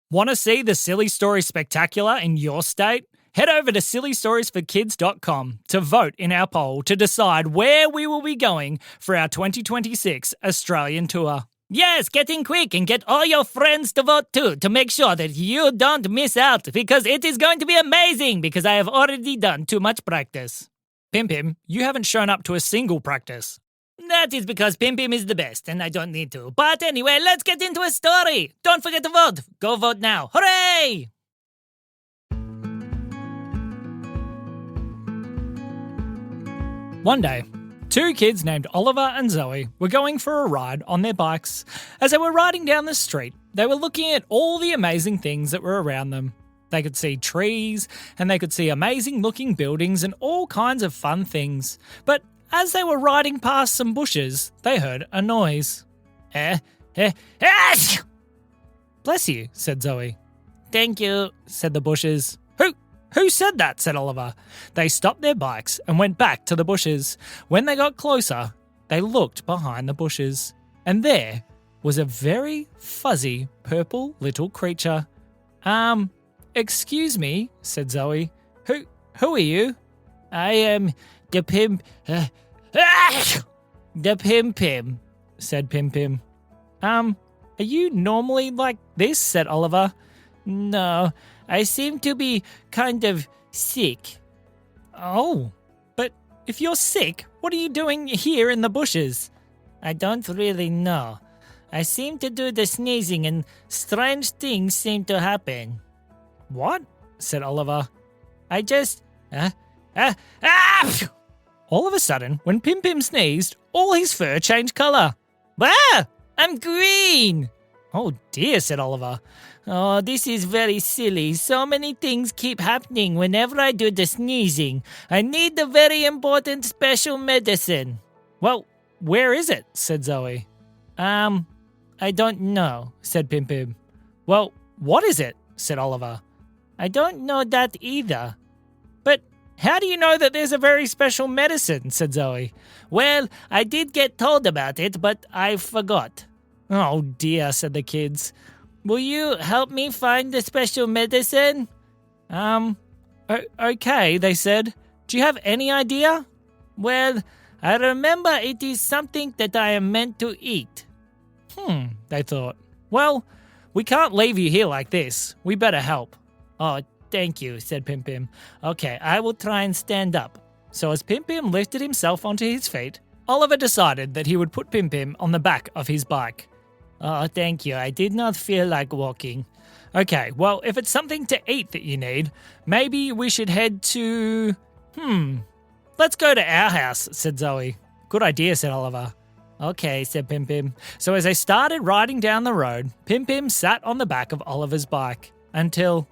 Want to see the Silly Story Spectacular in your state? Head over to sillystoriesforkids.com to vote in our poll to decide where we will be going for our 2026 Australian tour. Yes, get in quick and get all your friends to vote too to make sure that you don't miss out because it is going to be amazing because I have already done too much practice. Pim Pim, you haven't shown up to a single practice. That is because Pim Pim is the best and I don't need to. But anyway, let's get into a story. Don't forget to vote. Go vote now. Hooray! One day, two kids named Oliver and Zoe were going for a ride on their bikes. As they were riding down the street, they were looking at all the amazing things that were around them. They could see trees, and they could see amazing looking buildings and all kinds of fun things. But as they were riding past some bushes, they heard a noise. Bless you, said Zoe. Thank you, said the bushes. Who said that? Said Oliver. They stopped their bikes and went back to the bushes. When they got closer, they looked behind the bushes, and there was a very fuzzy purple little creature. Excuse me, said Zoe. Who are you? I am the Pim... the Pim Pim, said Pim Pim. Are you normally like this? Said Oliver. No, I seem to be kind of sick. Oh, but if you're sick, what are you doing here in the bushes? I don't really know. I seem to do the sneezing and strange things seem to happen. What? Said Oliver. I just... All of a sudden, when Pim Pim sneezed, all his fur changed colour. Ah! I'm green! Oh dear, said Oliver. Oh, this is very silly. So many things keep happening whenever I do the sneezing. I need the very important special medicine. Well, where is it? Said Zoe. I don't know, said Pim Pim. Well, what is it? Said Oliver. I don't know that either. But how do you know that there's a very special medicine? Said Zoe. Well, I did get told about it, but I forgot. Oh dear, said the kids. Will you help me find the special medicine? Okay, they said. Do you have any idea? Well, I remember it is something that I am meant to eat. They thought. Well, we can't leave you here like this. We better help. Oh, thank you, said Pim Pim. Okay, I will try and stand up. So as Pim Pim lifted himself onto his feet, Oliver decided that he would put Pim Pim on the back of his bike. Oh, thank you. I did not feel like walking. Okay, well, if it's something to eat that you need, maybe we should head to... Let's go to our house, said Zoe. Good idea, said Oliver. Okay, said Pim Pim. So as they started riding down the road, Pim Pim sat on the back of Oliver's bike until...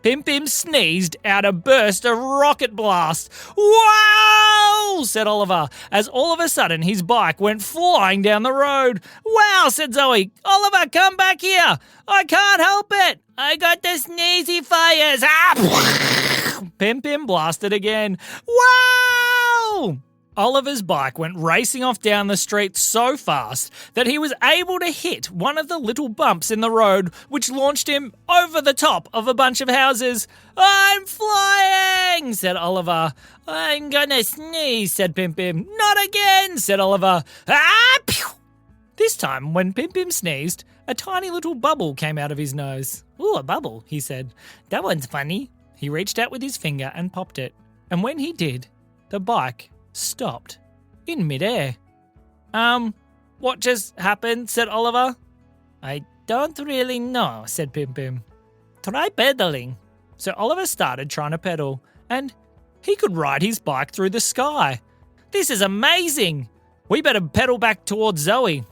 Pim Pim sneezed out a burst of rocket blast. Wow, said Oliver, as all of a sudden his bike went flying down the road. Wow, said Zoe. Oliver, come back here. I can't help it. I got the sneezy fires. Pim Pim blasted again. Wow! Oliver's bike went racing off down the street so fast that he was able to hit one of the little bumps in the road, which launched him over the top of a bunch of houses. I'm flying, said Oliver. I'm gonna sneeze, said Pim Pim. Not again, said Oliver. Pew! This time, when Pim Pim sneezed, a tiny little bubble came out of his nose. Ooh, a bubble, he said. That one's funny. He reached out with his finger and popped it. And when he did, the bike stopped in midair. What just happened? Said Oliver. I don't really know, said Pim Pim. Try pedaling. So Oliver started trying to pedal, and he could ride his bike through the sky. This is amazing. We better pedal back towards Zoe.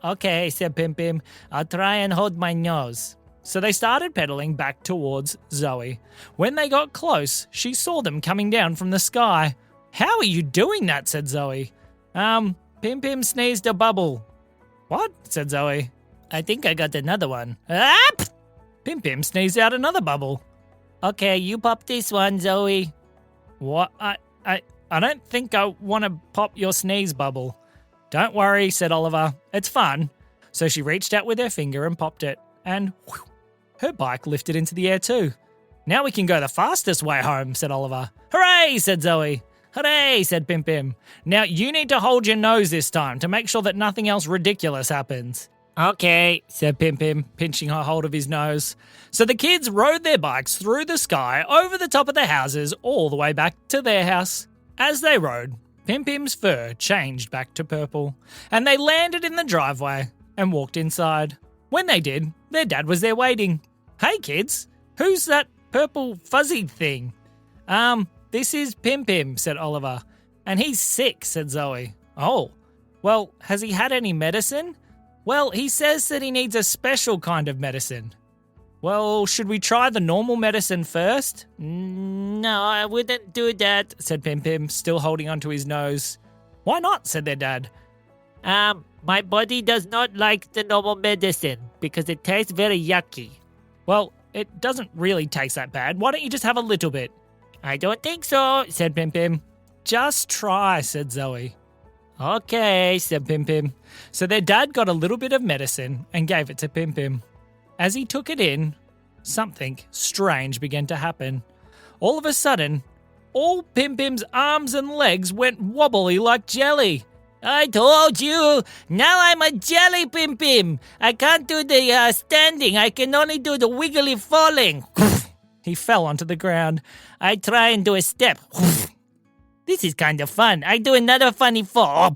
Okay, said Pim Pim. I'll try and hold my nose. So they started pedaling back towards Zoe. When they got close, she saw them coming down from the sky. How are you doing that? Said Zoe. Pim Pim sneezed a bubble. What? Said Zoe. I think I got another one. Pim Pim sneezed out another bubble. Okay, you pop this one, Zoe. What? I don't think I want to pop your sneeze bubble. Don't worry, said Oliver. It's fun. So she reached out with her finger and popped it, and whew, her bike lifted into the air too. Now we can go the fastest way home, said Oliver. Hooray, said Zoe. Hooray, said Pim Pim. Now you need to hold your nose this time to make sure that nothing else ridiculous happens. Okay, said Pim Pim, pinching a hold of his nose. So the kids rode their bikes through the sky, over the top of the houses, all the way back to their house. As they rode, Pim Pim's fur changed back to purple, and they landed in the driveway and walked inside. When they did, their dad was there waiting. Hey kids, who's that purple fuzzy thing? This is Pim Pim, said Oliver. And he's sick, said Zoe. Oh, well, has he had any medicine? Well, he says that he needs a special kind of medicine. Well, should we try the normal medicine first? No, I wouldn't do that, said Pim Pim, still holding onto his nose. Why not, said their dad. My body does not like the normal medicine because it tastes very yucky. Well, it doesn't really taste that bad. Why don't you just have a little bit? I don't think so, said Pim Pim. Just try, said Zoe. Okay, said Pim Pim. So their dad got a little bit of medicine and gave it to Pim Pim. As he took it in, something strange began to happen. All of a sudden, all Pim Pim's arms and legs went wobbly like jelly. I told you, now I'm a jelly Pim Pim. I can't do the standing, I can only do the wiggly falling. He fell onto the ground. I try and do a step. This is kind of fun. I do another funny fall.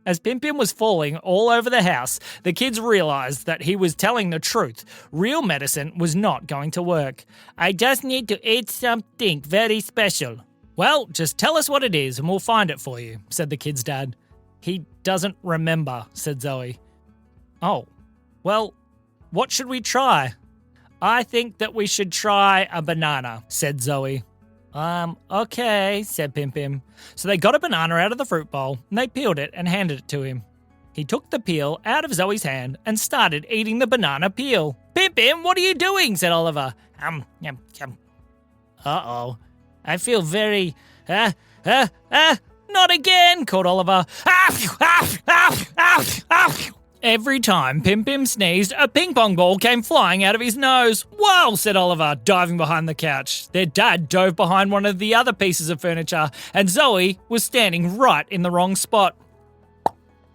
As Pim Pim was falling all over the house, the kids realized that he was telling the truth. Real medicine was not going to work. I just need to eat something very special. Well, just tell us what it is and we'll find it for you, said the kid's dad. He doesn't remember, said Zoe. Oh, well, what should we try? I think that we should try a banana, said Zoe. Okay, said Pim Pim. So they got a banana out of the fruit bowl and they peeled it and handed it to him. He took the peel out of Zoe's hand and started eating the banana peel. Pim Pim, what are you doing? Said Oliver. Uh-oh. I feel very, not again, called Oliver. Every time Pim Pim sneezed, a ping pong ball came flying out of his nose. Whoa, said Oliver, diving behind the couch. Their dad dove behind one of the other pieces of furniture, and Zoe was standing right in the wrong spot.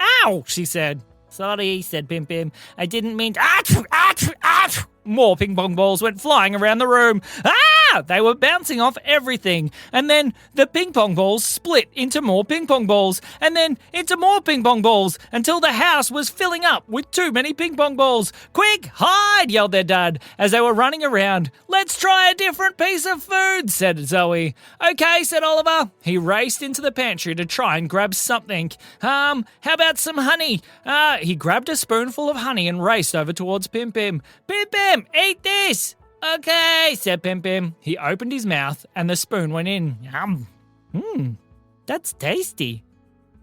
Ow, she said. Sorry, said Pim Pim. I didn't mean to... Achoo! More ping pong balls went flying around the room. They were bouncing off everything. And then the ping pong balls split into more ping pong balls. And then into more ping pong balls until the house was filling up with too many ping pong balls. Quick, hide, yelled their dad as they were running around. Let's try a different piece of food, said Zoe. Okay, said Oliver. He raced into the pantry to try and grab something. How about some honey? He grabbed a spoonful of honey and raced over towards Pim Pim. Pim Pim, eat this! Okay, said Pim Pim. He opened his mouth and the spoon went in. Yum. That's tasty.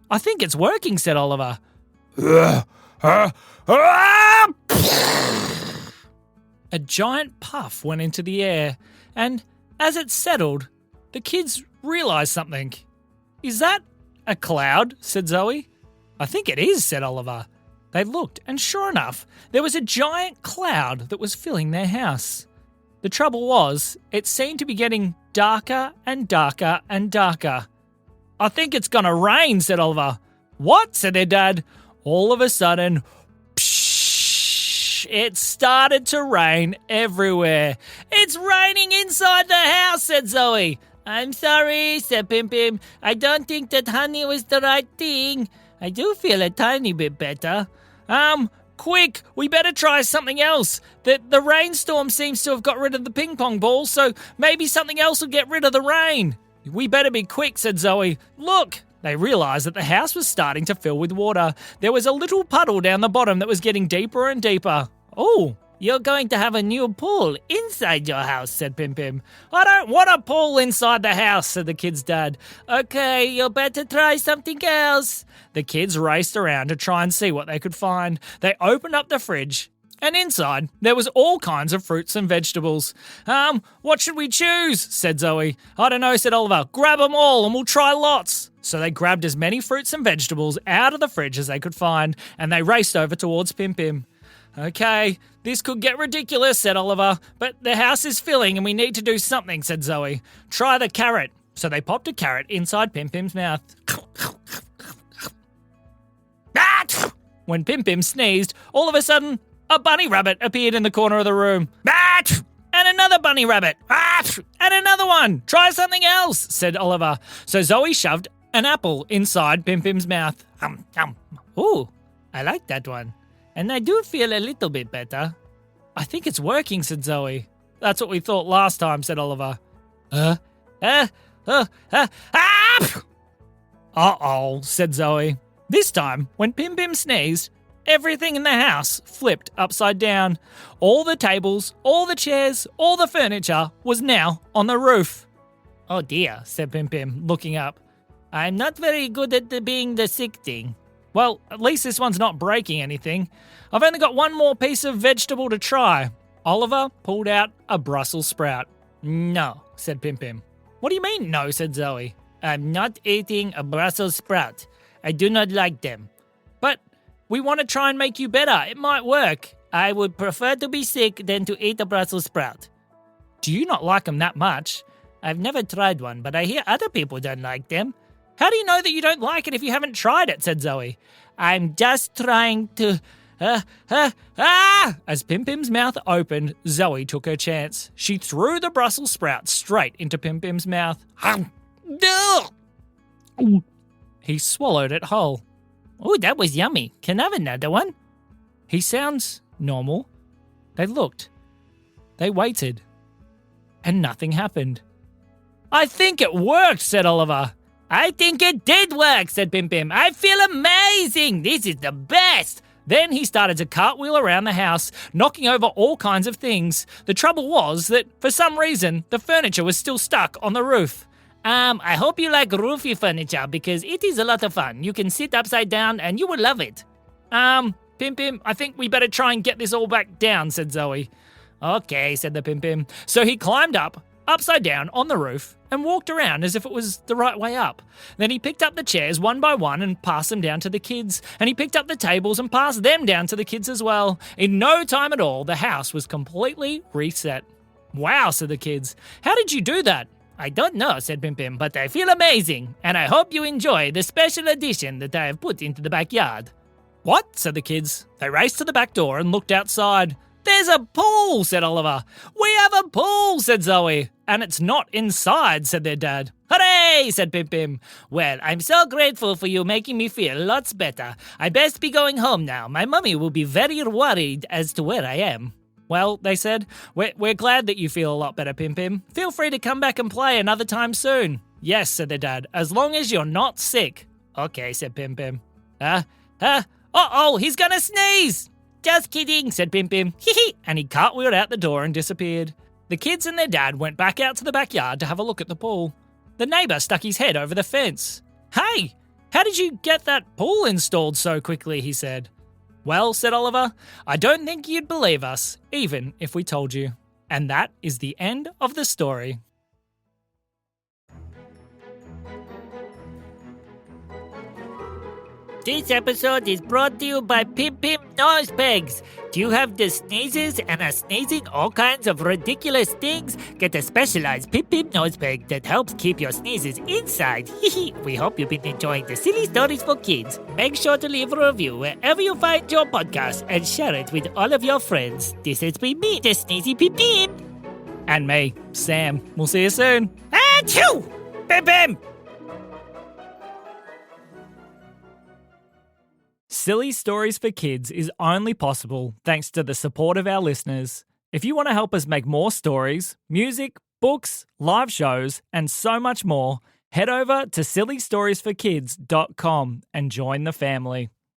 I think it's working, said Oliver. A giant puff went into the air, and as it settled, the kids realized something. Is that a cloud? Said Zoe. I think it is, said Oliver. They looked, and sure enough, there was a giant cloud that was filling their house. The trouble was, it seemed to be getting darker and darker and darker. I think it's gonna rain, said Oliver. What? Said their dad. All of a sudden, psh, it started to rain everywhere. It's raining inside the house, said Zoe. I'm sorry, said Pim Pim. I don't think that honey was the right thing. I do feel a tiny bit better. Quick, we better try something else. The rainstorm seems to have got rid of the ping pong balls, so maybe something else will get rid of the rain. We better be quick, said Zoe. Look! They realised that the house was starting to fill with water. There was a little puddle down the bottom that was getting deeper and deeper. Oh, you're going to have a new pool inside your house, said Pim Pim. I don't want a pool inside the house, said the kid's dad. Okay, you'll better try something else. The kids raced around to try and see what they could find. They opened up the fridge, and inside there was all kinds of fruits and vegetables. What should we choose? Said Zoe. I don't know, said Oliver. Grab them all and we'll try lots. So they grabbed as many fruits and vegetables out of the fridge as they could find, and they raced over towards Pim Pim. Okay, this could get ridiculous, said Oliver, but the house is filling and we need to do something, said Zoe. Try the carrot. So they popped a carrot inside Pim Pim's mouth. When Pim Pim sneezed, all of a sudden, a bunny rabbit appeared in the corner of the room. And another bunny rabbit. And another one. Try something else, said Oliver. So Zoe shoved an apple inside Pim Pim's mouth. Ooh, I like that one. And I do feel a little bit better. I think it's working, said Zoe. That's what we thought last time, said Oliver. Uh-oh, said Zoe. This time, when Pim Pim sneezed, everything in the house flipped upside down. All the tables, all the chairs, all the furniture was now on the roof. Oh dear, said Pim Pim, looking up. I'm not very good at being the sick thing. Well, at least this one's not breaking anything. I've only got one more piece of vegetable to try. Oliver pulled out a Brussels sprout. No, said Pim Pim. What do you mean, no, said Zoe. I'm not eating a Brussels sprout. I do not like them. But we want to try and make you better. It might work. I would prefer to be sick than to eat a Brussels sprout. Do you not like them that much? I've never tried one, but I hear other people don't like them. How do you know that you don't like it if you haven't tried it, said Zoe. I'm just trying to... As Pim Pim's mouth opened, Zoe took her chance. She threw the Brussels sprout straight into Pim Pim's mouth. He swallowed it whole. Oh, that was yummy. Can I have another one? He sounds normal. They looked. They waited. And nothing happened. I think it worked, said Oliver. I think it did work, said Pim Pim. I feel amazing. This is the best. Then he started to cartwheel around the house, knocking over all kinds of things. The trouble was that, for some reason, the furniture was still stuck on the roof. I hope you like roofy furniture because it is a lot of fun. You can sit upside down and you will love it. Pim Pim, I think we better try and get this all back down, said Zoe. Okay, said the Pim Pim. So he climbed up, upside down on the roof, and walked around as if it was the right way up. Then he picked up the chairs one by one and passed them down to the kids. And he picked up the tables and passed them down to the kids as well. In no time at all, the house was completely reset. Wow, said the kids. How did you do that? I don't know, said Pim Pim, but I feel amazing, and I hope you enjoy the special addition that I have put into the backyard. What? Said the kids. They raced to the back door and looked outside. There's a pool, said Oliver. We have a pool, said Zoe. And it's not inside, said their dad. Hooray, said Pim Pim. Well, I'm so grateful for you making me feel lots better. I best be going home now. My mummy will be very worried as to where I am. Well, they said, we're glad that you feel a lot better, Pim Pim. Feel free to come back and play another time soon. Yes, said their dad, as long as you're not sick. Okay, said Pim Pim. Uh-oh, he's gonna sneeze. Just kidding, said Pim Pim. Hee. And he cartwheeled out the door and disappeared. The kids and their dad went back out to the backyard to have a look at the pool. The neighbour stuck his head over the fence. Hey, how did you get that pool installed so quickly, he said. Well, said Oliver, I don't think you'd believe us, even if we told you. And that is the end of the story. This episode is brought to you by Pim Pim Nose Pegs. Do you have the sneezes and are sneezing all kinds of ridiculous things? Get a specialized Pim Pim Nose Peg that helps keep your sneezes inside. We hope you've been enjoying the Silly Stories for Kids. Make sure to leave a review wherever you find your podcast and share it with all of your friends. This has been me, the Sneezy Pim Pim. And me, Sam. We'll see you soon. Achoo! Pim Pim! Silly Stories for Kids is only possible thanks to the support of our listeners. If you want to help us make more stories, music, books, live shows, and so much more, head over to sillystoriesforkids.com and join the family.